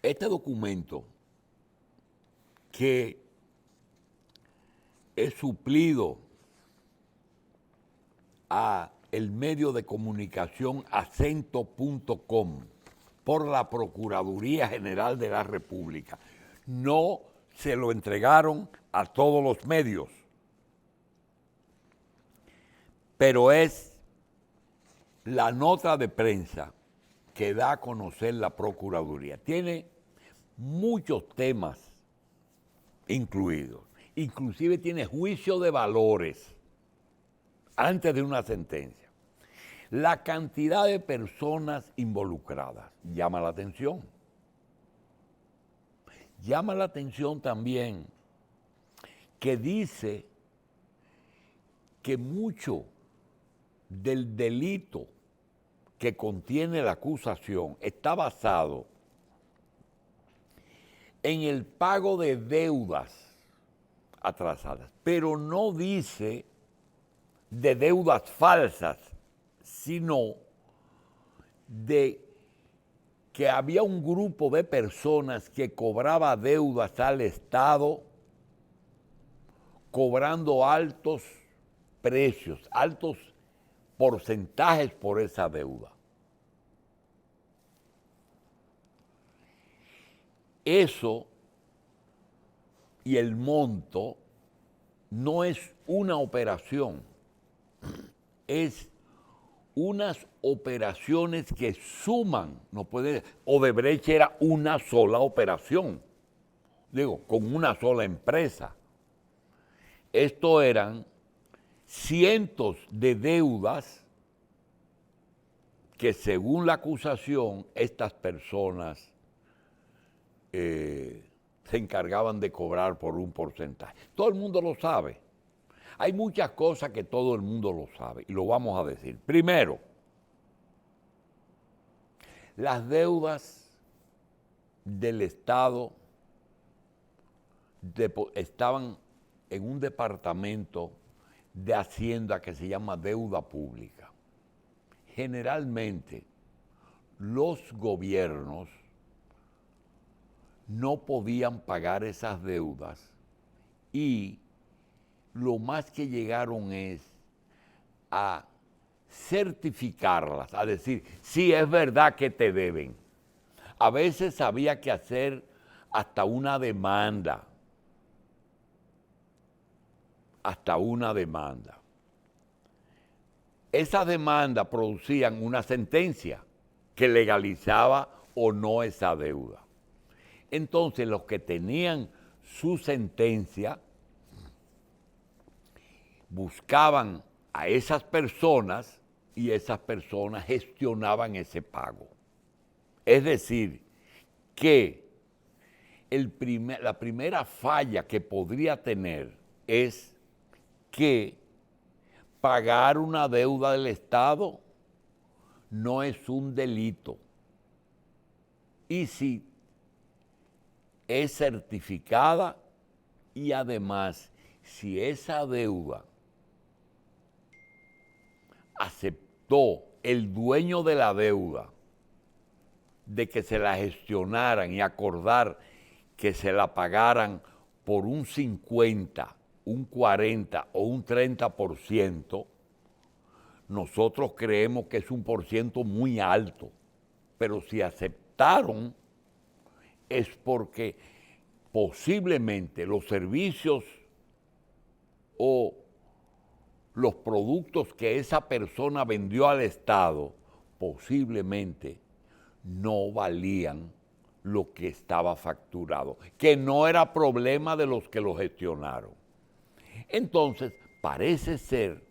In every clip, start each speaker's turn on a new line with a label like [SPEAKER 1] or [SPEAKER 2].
[SPEAKER 1] Este documento que es suplido a el medio de comunicación acento.com por la Procuraduría General de la República. No se lo entregaron a todos los medios, pero es la nota de prensa que da a conocer la Procuraduría. Tiene muchos temas incluidos, inclusive tiene juicio de valores antes de una sentencia. La cantidad de personas involucradas llama la atención. Llama la atención también que dice que mucho del delito que contiene la acusación está basado en el pago de deudas atrasadas, pero no dice de deudas falsas, sino de que había un grupo de personas que cobraba deudas al Estado cobrando altos precios, altos porcentajes por esa deuda. Eso y el monto no es una operación, es unas operaciones que suman, no puede, Odebrecht era una sola operación, digo, con una sola empresa. Esto eran cientos de deudas que según la acusación estas personas se encargaban de cobrar por un porcentaje. Todo el mundo lo sabe. Hay muchas cosas que todo el mundo lo sabe y lo vamos a decir. Primero, las deudas del Estado estaban en un departamento de Hacienda que se llama deuda pública. Generalmente, los gobiernos no podían pagar esas deudas y lo más que llegaron es a certificarlas, a decir, sí, es verdad que te deben. A veces había que hacer hasta una demanda, Esas demandas producían una sentencia que legalizaba o no esa deuda. Entonces, los que tenían su sentencia buscaban a esas personas y esas personas gestionaban ese pago. Es decir, que la primera falla que podría tener es que pagar una deuda del Estado no es un delito. Y si es certificada y además si esa deuda aceptó el dueño de la deuda de que se la gestionaran y acordar que se la pagaran por un 50, un 40 o un 30%, nosotros creemos que es un porciento muy alto, pero si aceptaron es porque posiblemente los servicios o los productos que esa persona vendió al Estado posiblemente no valían lo que estaba facturado, que no era problema de los que lo gestionaron. Entonces, parece ser,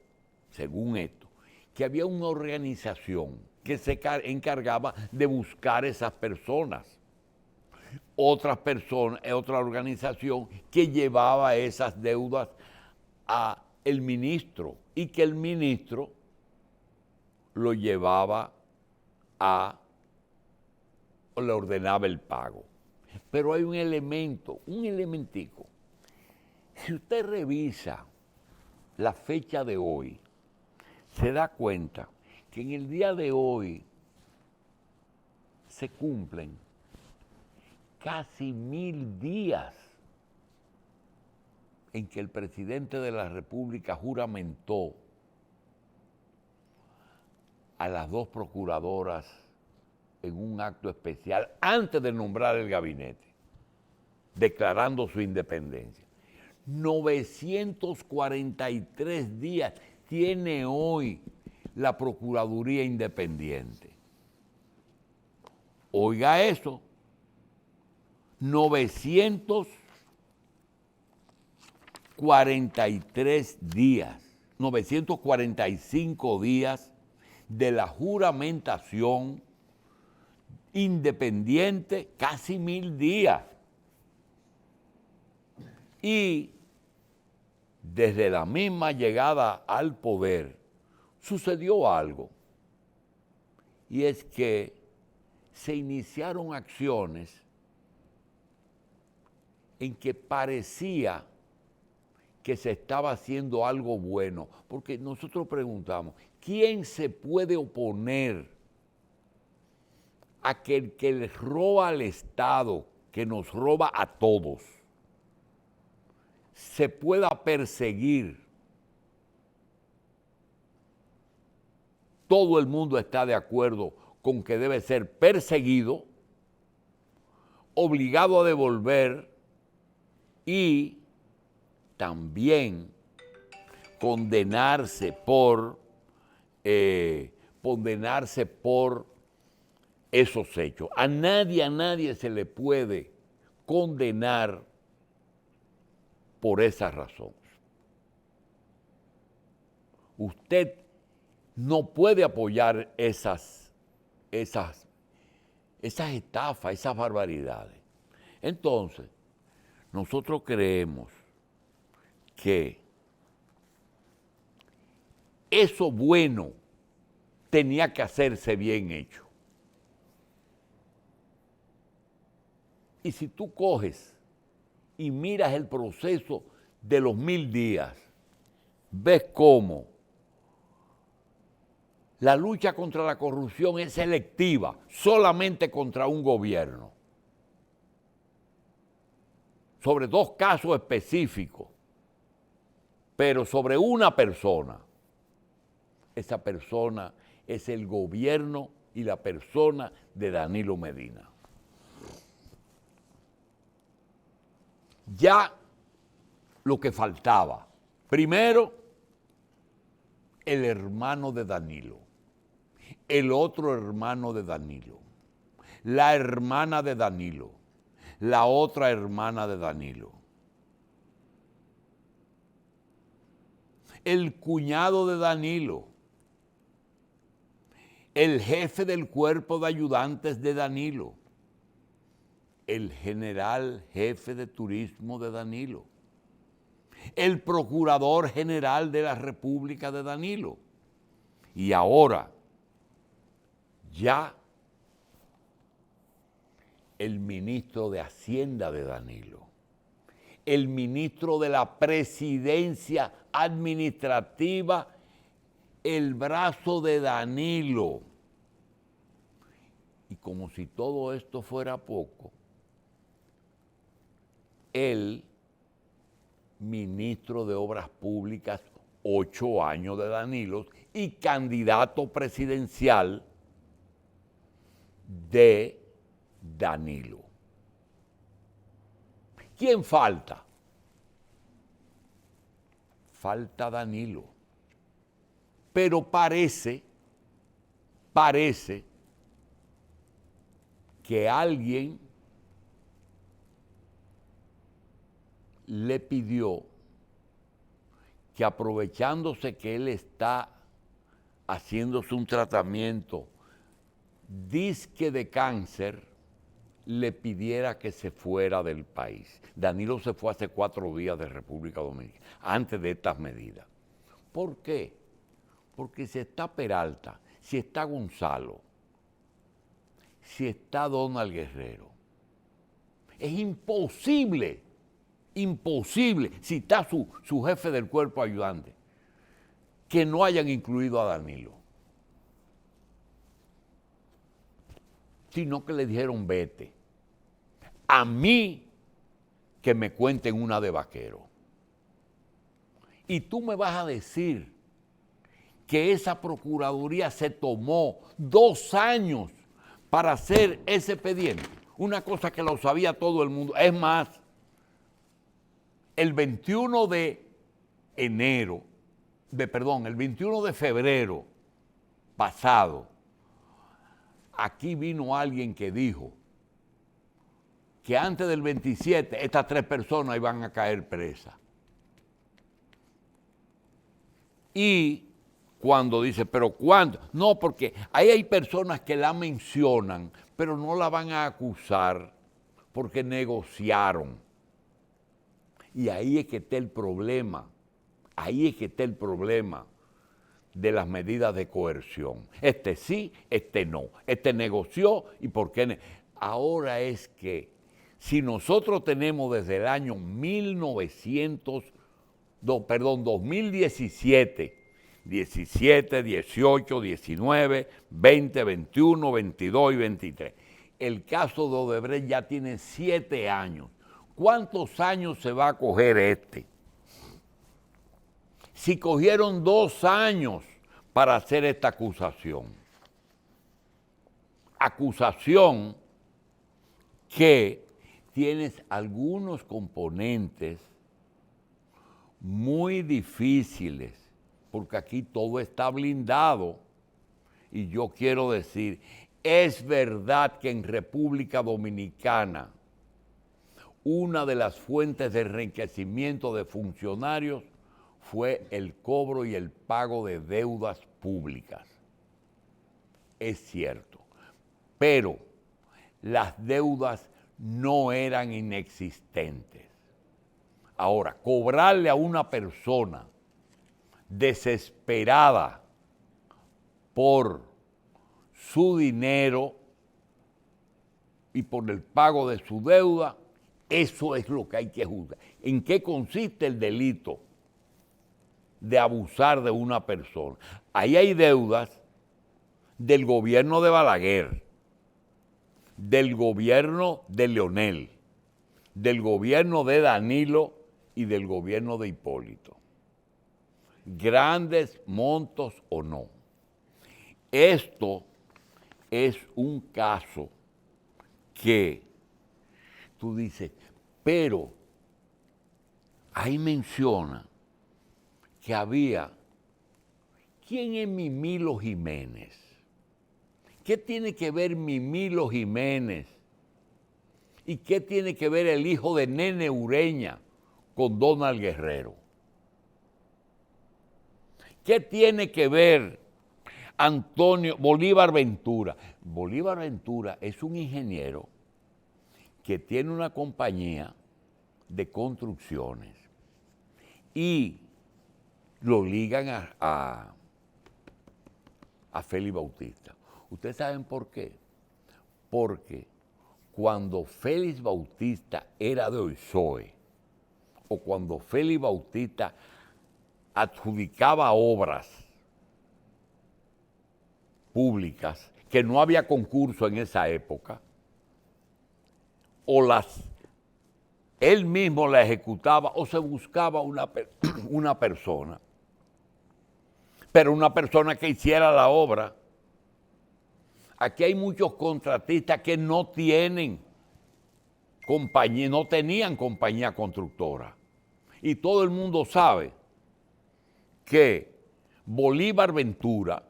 [SPEAKER 1] según esto, que había una organización que se encargaba de buscar esas personas. Otra organización que llevaba esas deudas a el ministro y que el ministro lo llevaba le ordenaba el pago. Pero hay un elemento, un elementico. Si usted revisa la fecha de hoy, se da cuenta que en el día de hoy se cumplen casi 1000 días en que el presidente de la República juramentó a las dos procuradoras en un acto especial antes de nombrar el gabinete, declarando su independencia. 943 días tiene hoy la Procuraduría Independiente. Oiga eso, 943 días, 945 días de la juramentación independiente, casi 1000 días. Y desde la misma llegada al poder sucedió algo, y es que se iniciaron acciones en que parecía que se estaba haciendo algo bueno, porque nosotros preguntamos, ¿quién se puede oponer a que el que le roba al Estado, que nos roba a todos, se pueda perseguir? Todo el mundo está de acuerdo con que debe ser perseguido, obligado a devolver y también condenarse por esos hechos. A nadie se le puede condenar por esa razón. Usted no puede apoyar esas estafas, esas barbaridades. Entonces, nosotros creemos que eso bueno tenía que hacerse bien hecho. Y si tú coges y miras el proceso de los 1000 días, ves cómo la lucha contra la corrupción es selectiva, solamente contra un gobierno, sobre dos casos específicos, pero sobre una persona. Esa persona es el gobierno y la persona de Danilo Medina. Ya lo que faltaba, primero, el hermano de Danilo, el otro hermano de Danilo, la hermana de Danilo, la otra hermana de Danilo, el cuñado de Danilo, el jefe del cuerpo de ayudantes de Danilo, el general jefe de turismo de Danilo, el procurador general de la República de Danilo, y ahora ya el ministro de Hacienda de Danilo, el ministro de la Presidencia Administrativa, el brazo de Danilo. Y como si todo esto fuera poco, el ministro de Obras Públicas, 8 años de Danilo, y candidato presidencial de Danilo. ¿Quién falta? Falta Danilo. Pero parece que alguien le pidió que, aprovechándose que él está haciéndose un tratamiento disque de cáncer, le pidiera que se fuera del país. Danilo se fue hace 4 días de República Dominicana, antes de estas medidas. ¿Por qué? Porque si está Peralta, si está Gonzalo, si está Donald Guerrero, Es imposible, imposible, si está su jefe del cuerpo ayudante, que no hayan incluido a Danilo. Sino que le dijeron vete. A mí que me cuenten una de vaquero. Y tú me vas a decir que esa procuraduría se tomó 2 años para hacer ese expediente. Una cosa que lo sabía todo el mundo. Es más, el 21 de febrero pasado, aquí vino alguien que dijo que antes del 27 estas 3 personas iban a caer presas. Y cuando dice, ¿pero cuándo? No, porque ahí hay personas que la mencionan, pero no la van a acusar porque negociaron. Y ahí es que está el problema. Ahí es que está el problema de las medidas de coerción. Este sí, este no. Este negoció y por qué. Ahora es que si nosotros tenemos desde el año 2017, 17, 18, 19, 20, 21, 22 y 23. El caso de Odebrecht ya tiene 7 años. ¿Cuántos años se va a coger este? Si cogieron 2 años para hacer esta acusación. Acusación que tiene algunos componentes muy difíciles, porque aquí todo está blindado. Y yo quiero decir, es verdad que en República Dominicana una de las fuentes de enriquecimiento de funcionarios fue el cobro y el pago de deudas públicas. Es cierto, pero las deudas no eran inexistentes. Ahora, cobrarle a una persona desesperada por su dinero y por el pago de su deuda, eso es lo que hay que juzgar. ¿En qué consiste el delito de abusar de una persona? Ahí hay deudas del gobierno de Balaguer, del gobierno de Leonel, del gobierno de Danilo y del gobierno de Hipólito. Grandes montos o no. Esto es un caso que tú dices, pero ahí menciona que había, ¿quién es Mimilo Jiménez? ¿Qué tiene que ver Mimilo Jiménez? ¿Y qué tiene que ver el hijo de Nene Ureña con Donald Guerrero? ¿Qué tiene que ver Antonio Bolívar Ventura? Bolívar Ventura es un ingeniero que tiene una compañía de construcciones y lo ligan a Félix Bautista. ¿Ustedes saben por qué? Porque cuando Félix Bautista era de OISOE o cuando Félix Bautista adjudicaba obras públicas, que no había concurso en esa época, o él mismo la ejecutaba o se buscaba una persona, pero una persona que hiciera la obra. Aquí hay muchos contratistas que no tienen compañía, no tenían compañía constructora. Y todo el mundo sabe que Bolívar Ventura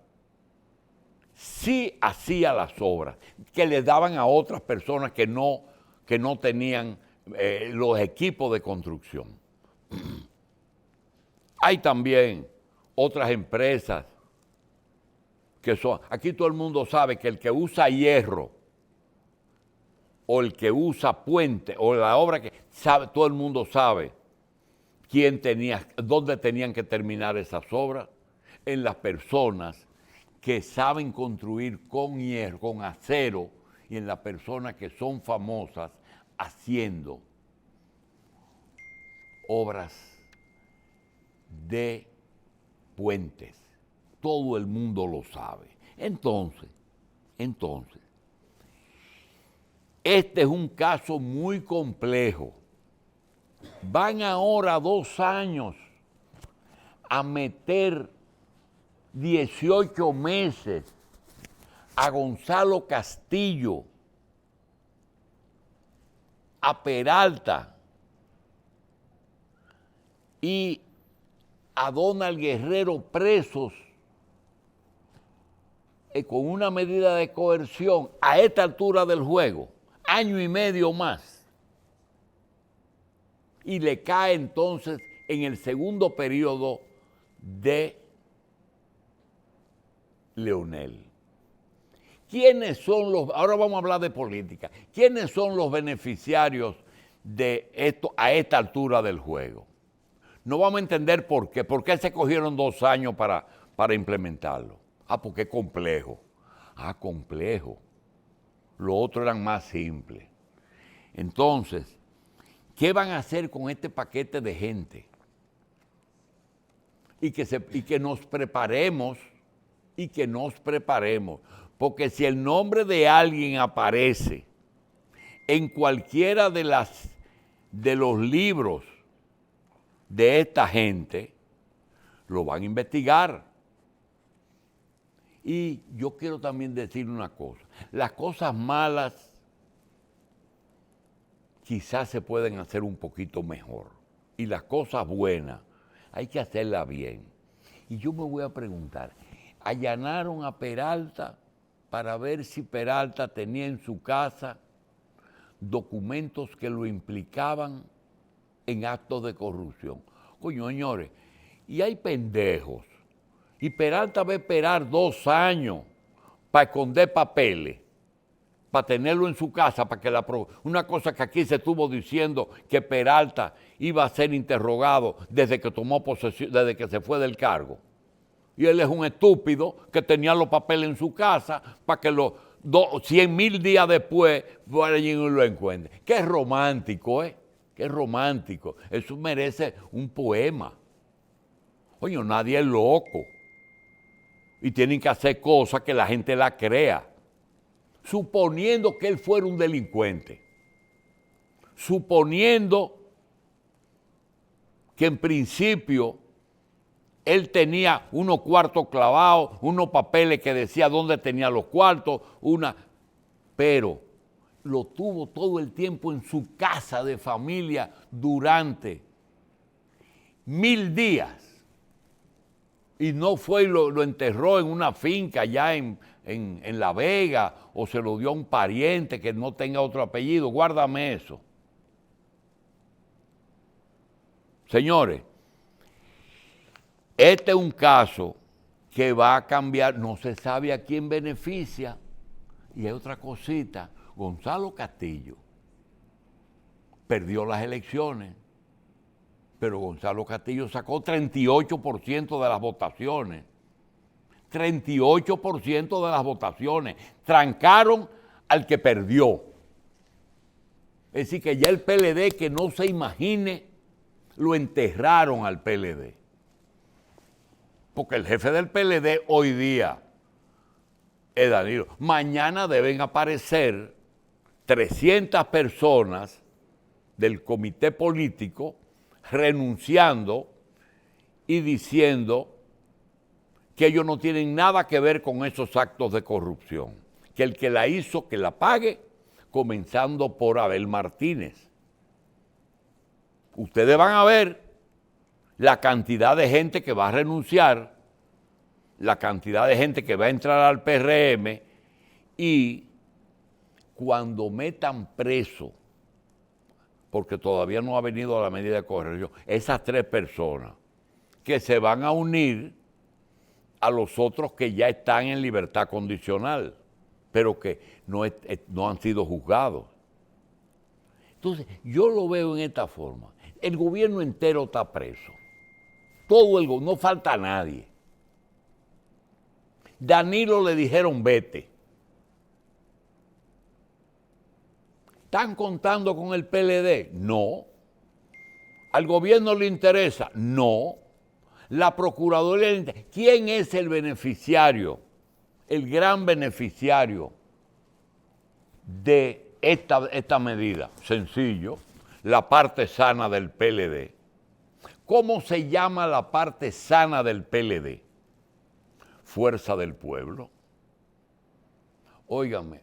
[SPEAKER 1] sí hacía las obras, que le daban a otras personas que no tenían los equipos de construcción. Hay también otras empresas que son, aquí todo el mundo sabe que el que usa hierro o el que usa puente o la obra que sabe, todo el mundo sabe dónde tenían que terminar esas obras, en las personas que saben construir con hierro, con acero, y en las personas que son famosas haciendo obras de puentes. Todo el mundo lo sabe. Entonces, este es un caso muy complejo. Van ahora 2 años a meter 18 meses a Gonzalo Castillo, a Peralta y a Donald Guerrero presos con una medida de coerción a esta altura del juego, 1 año y medio más. Y le cae entonces en el segundo periodo de Leonel. ¿Quiénes son los, ahora vamos a hablar de política, quiénes son los beneficiarios de esto a esta altura del juego? No vamos a entender por qué se cogieron 2 años para implementarlo. Porque es complejo. Complejo. Lo otro eran más simples. Entonces, ¿qué van a hacer con este paquete de gente? Y que nos preparemos, porque si el nombre de alguien aparece en cualquiera de los libros de esta gente, lo van a investigar. Y yo quiero también decir una cosa. Las cosas malas quizás se pueden hacer un poquito mejor. Y las cosas buenas hay que hacerlas bien. Y yo me voy a preguntar, allanaron a Peralta para ver si Peralta tenía en su casa documentos que lo implicaban en actos de corrupción. Coño, señores, y hay pendejos. Y Peralta va a esperar 2 años para esconder papeles, para tenerlo en su casa, para que una cosa que aquí se estuvo diciendo, que Peralta iba a ser interrogado desde que tomó posesión, desde que se fue del cargo. Y él es un estúpido que tenía los papeles en su casa para que 100.000 días después vayan y lo encuentren. Qué romántico, ¿eh? Qué romántico. Eso merece un poema. Oye, nadie es loco. Y tienen que hacer cosas que la gente la crea. Suponiendo que él fuera un delincuente. Suponiendo que en principio él tenía unos cuartos clavados, unos papeles que decía dónde tenía los cuartos, pero lo tuvo todo el tiempo en su casa de familia durante 1000 días. Y no fue y lo enterró en una finca allá en La Vega, o se lo dio a un pariente que no tenga otro apellido. Guárdame eso. Señores, este es un caso que va a cambiar, no se sabe a quién beneficia. Y hay otra cosita, Gonzalo Castillo perdió las elecciones, pero Gonzalo Castillo sacó 38% de las votaciones. 38% de las votaciones. Trancaron al que perdió. Es decir, que ya el PLD, que no se imagine, lo enterraron al PLD. Porque el jefe del PLD hoy día es Danilo. Mañana deben aparecer 300 personas del comité político renunciando y diciendo que ellos no tienen nada que ver con esos actos de corrupción. Que el que la hizo, que la pague, comenzando por Abel Martínez. Ustedes van a ver la cantidad de gente que va a renunciar, la cantidad de gente que va a entrar al PRM, y cuando metan preso, porque todavía no ha venido a la medida de corrección, esas 3 personas que se van a unir a los otros que ya están en libertad condicional, pero que no han sido juzgados. Entonces, yo lo veo en esta forma. El gobierno entero está preso. No falta nadie. Danilo le dijeron vete. ¿Están contando con el PLD? No. ¿Al gobierno le interesa? No. ¿La Procuraduría le interesa? ¿Quién es el beneficiario? El gran beneficiario de esta medida. Sencillo, la parte sana del PLD. ¿Cómo se llama la parte sana del PLD? Fuerza del Pueblo. Óigame.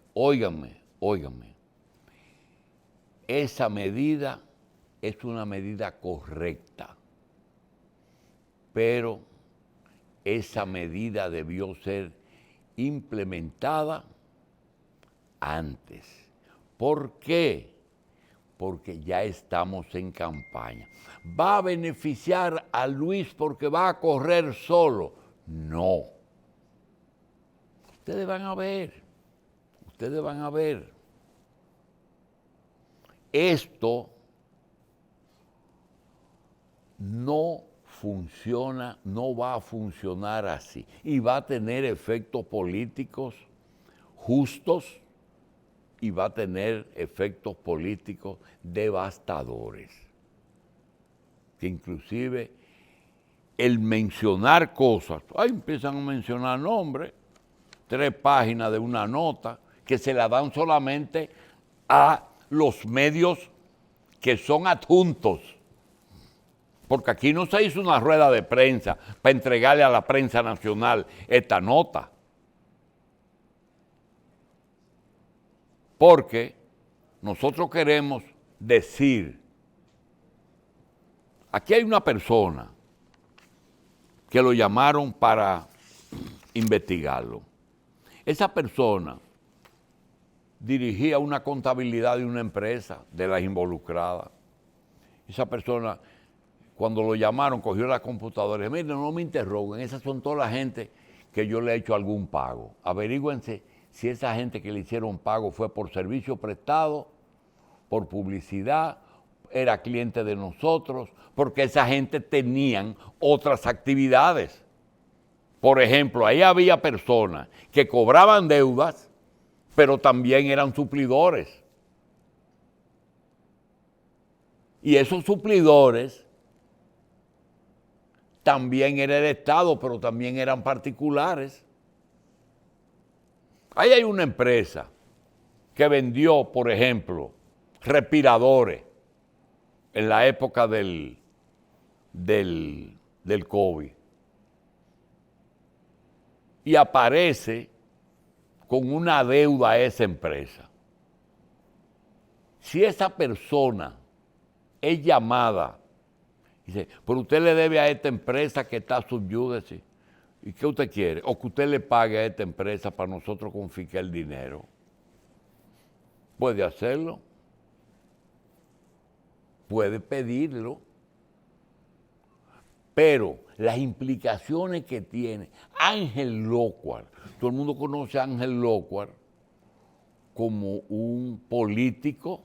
[SPEAKER 1] Esa medida es una medida correcta, pero esa medida debió ser implementada antes. ¿Por qué? Porque ya estamos en campaña. ¿Va a beneficiar a Luis porque va a correr solo? No. Ustedes van a ver. Esto no funciona, no va a funcionar así. Y va a tener efectos políticos justos y va a tener efectos políticos devastadores. Que inclusive el mencionar cosas, ahí empiezan a mencionar nombres, 3 páginas de una nota que se la dan solamente a los medios que son adjuntos. Porque aquí no se hizo una rueda de prensa para entregarle a la prensa nacional esta nota. Porque nosotros queremos decir, aquí hay una persona que lo llamaron para investigarlo. Esa persona dirigía una contabilidad de una empresa, de las involucradas. Esa persona, cuando lo llamaron, cogió la computadora y dijo, miren, no me interroguen, esas son toda la gente que yo le he hecho algún pago. Averígüense si esa gente que le hicieron pago fue por servicio prestado, por publicidad, era cliente de nosotros, porque esa gente tenían otras actividades. Por ejemplo, ahí había personas que cobraban deudas, pero también eran suplidores. Y esos suplidores también era el Estado, pero también eran particulares. Ahí hay una empresa que vendió, por ejemplo, respiradores en la época del COVID. Y aparece con una deuda a esa empresa. Si esa persona es llamada, dice, pero usted le debe a esta empresa que está subyúdese, ¿y qué usted quiere? O que usted le pague a esta empresa para nosotros confiscar el dinero. Puede hacerlo. Puede pedirlo. Pero las implicaciones que tiene Ángel Lócuar, todo el mundo conoce a Ángel Lócuar como un político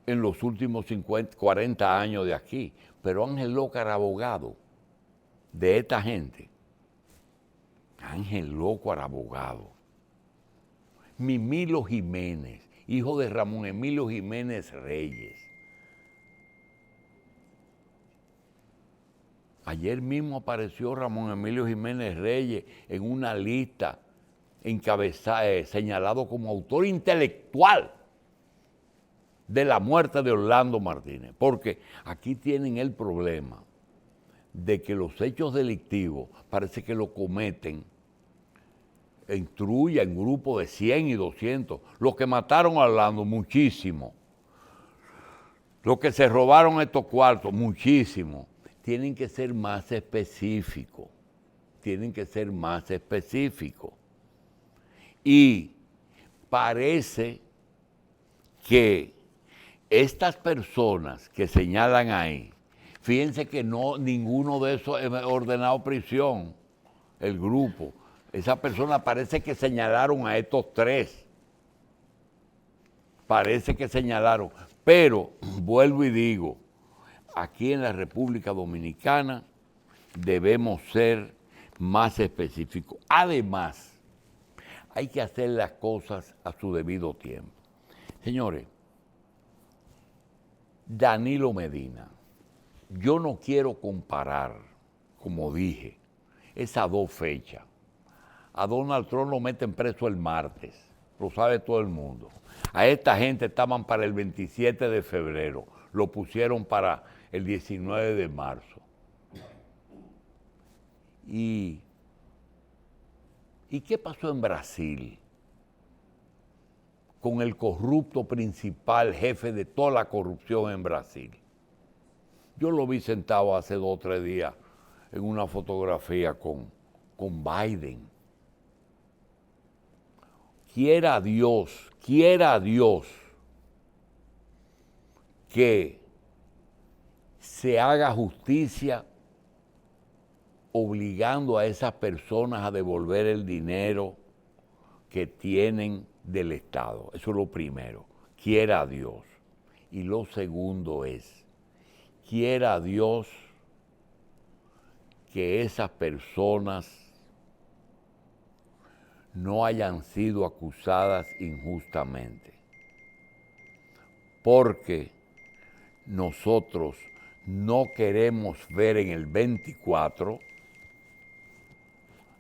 [SPEAKER 1] en los últimos 40 años de aquí, pero Ángel Lócuar, abogado de esta gente. Ángel Lócuar, abogado. Mimilo Jiménez, hijo de Ramón Emilio Jiménez Reyes. Ayer mismo apareció Ramón Emilio Jiménez Reyes en una lista señalado como autor intelectual de la muerte de Orlando Martínez. Porque aquí tienen el problema de que los hechos delictivos parece que lo cometen en trulla, en grupos de 100 y 200. Los que mataron a Orlando, muchísimo. Los que se robaron estos cuartos, muchísimo. Tienen que ser más específicos. Y parece que estas personas que señalan ahí, fíjense que ninguno de esos es ordenado prisión, el grupo. Esa persona parece que señalaron a estos 3. Pero, vuelvo y digo, aquí en la República Dominicana debemos ser más específicos. Además, hay que hacer las cosas a su debido tiempo. Señores, Danilo Medina, yo no quiero comparar, como dije, esas dos fechas. A Donald Trump lo meten preso el martes, lo sabe todo el mundo. A esta gente estaban para el 27 de febrero, lo pusieron para el 19 de marzo. ¿Y qué pasó en Brasil con el corrupto principal, jefe de toda la corrupción en Brasil? Yo lo vi sentado hace 2 o 3 días en una fotografía con Biden. Quiera Dios que se haga justicia obligando a esas personas a devolver el dinero que tienen del Estado. Eso es lo primero. Quiera Dios. Y lo segundo es, quiera Dios que esas personas no hayan sido acusadas injustamente. Porque nosotros no queremos ver en el 24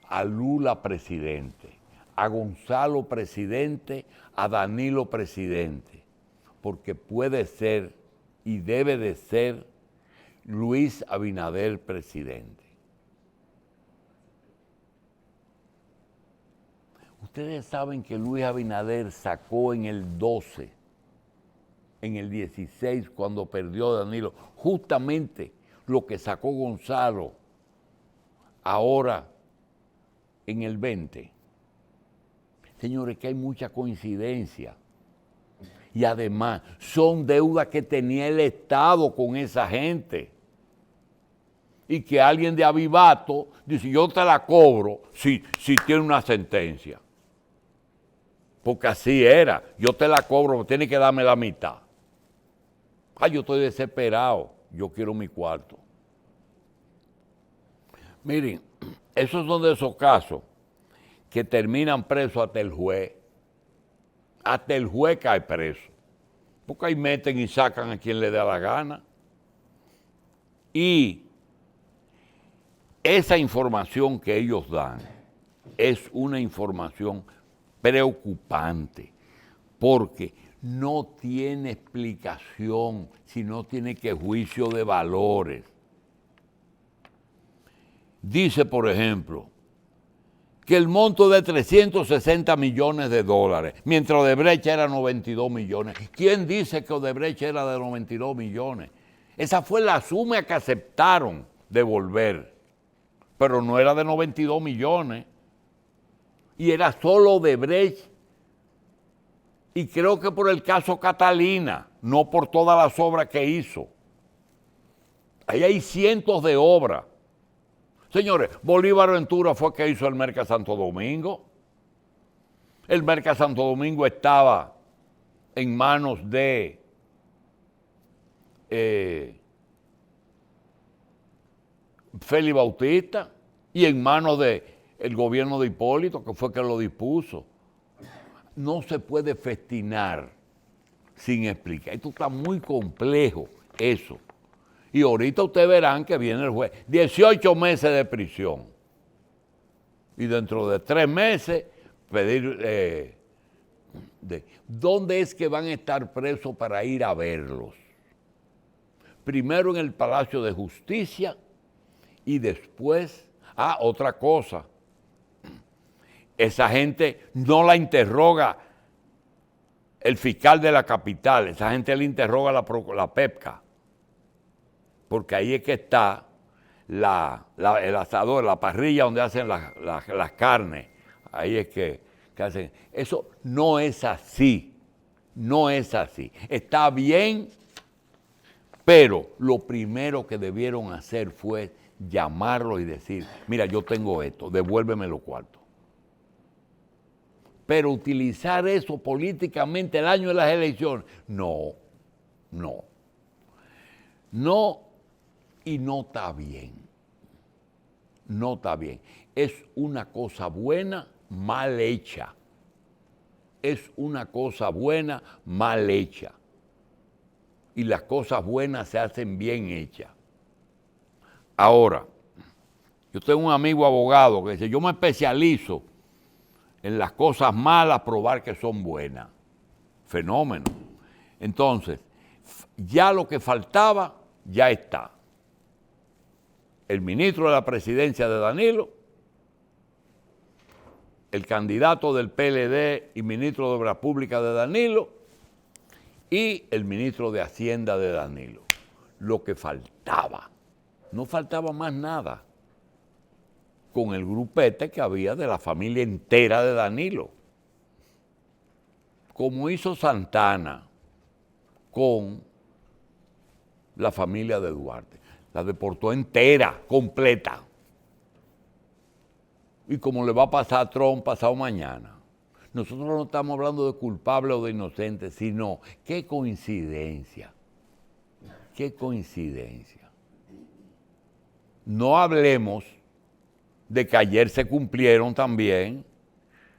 [SPEAKER 1] a Lula presidente, a Gonzalo presidente, a Danilo presidente, porque puede ser y debe de ser Luis Abinader presidente. Ustedes saben que Luis Abinader sacó en el 12, en el 16, cuando perdió Danilo, justamente lo que sacó Gonzalo ahora en el 20. Señores, que hay mucha coincidencia. Y además, son deudas que tenía el Estado con esa gente. Y que alguien de Avivato dice, yo te la cobro si tiene una sentencia. Porque así era, yo te la cobro, tienes que darme la mitad. Ay, yo estoy desesperado, yo quiero mi cuarto. Miren, esos son de esos casos que terminan presos hasta el juez. Hasta el juez cae preso. Porque ahí meten y sacan a quien le da la gana. Y esa información que ellos dan es una información preocupante, porque no tiene explicación, sino tiene que juicio de valores. Dice, por ejemplo, que el monto de 360 millones de dólares, mientras Odebrecht era 92 millones. ¿Quién dice que Odebrecht era de 92 millones? Esa fue la suma que aceptaron devolver, pero no era de 92 millones. Y era solo Odebrecht, y creo que por el caso Catalina, no por todas las obras que hizo. Ahí hay cientos de obras. Señores, Bolívar Ventura fue que hizo el Merca Santo Domingo. El Merca Santo Domingo estaba en manos de Félix Bautista y en manos del gobierno de Hipólito, que fue que lo dispuso. No se puede festinar sin explicar. Esto está muy complejo, eso. Y ahorita ustedes verán que viene el juez. 18 meses de prisión. Y dentro de 3 meses pedir... ¿Dónde es que van a estar presos para ir a verlos? Primero en el Palacio de Justicia y después... otra cosa. Esa gente no la interroga el fiscal de la capital, esa gente le interroga la PEPCA, porque ahí es que está el asador, la parrilla donde hacen las carnes, ahí es que hacen. Eso no es así, no es así. Está bien, pero lo primero que debieron hacer fue llamarlo y decir, mira, yo tengo esto, devuélveme los cuartos. Pero utilizar eso políticamente el año de las elecciones, no, y no está bien. No está bien. Es una cosa buena, mal hecha. es una cosa buena mal hecha. Y las cosas buenas se hacen bien hechas. Ahora, yo tengo un amigo abogado que dice, yo me especializo en las cosas malas, probar que son buenas. Fenómeno. Entonces, ya lo que faltaba, ya está. El ministro de la presidencia de Danilo, el candidato del PLD y ministro de Obras Públicas de Danilo y el ministro de Hacienda de Danilo. Lo que faltaba. No faltaba más nada con el grupete que había de la familia entera de Danilo. Como hizo Santana con la familia de Duarte. La deportó entera, completa. Y como le va a pasar a Trump pasado mañana. Nosotros no estamos hablando de culpable o de inocente, sino qué coincidencia. Qué coincidencia. No hablemos de que ayer se cumplieron también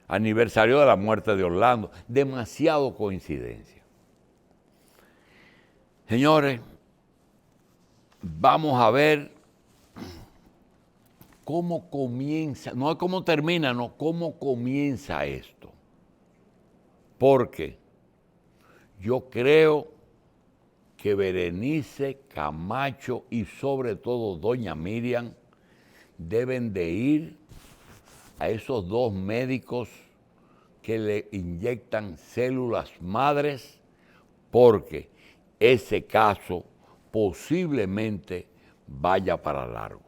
[SPEAKER 1] aniversario de la muerte de Orlando. Demasiado coincidencia. Señores, vamos a ver cómo comienza, no es cómo termina, no, cómo comienza esto. Porque yo creo que Berenice Camacho y sobre todo doña Miriam deben de ir a esos dos médicos que le inyectan células madres, porque ese caso posiblemente vaya para largo.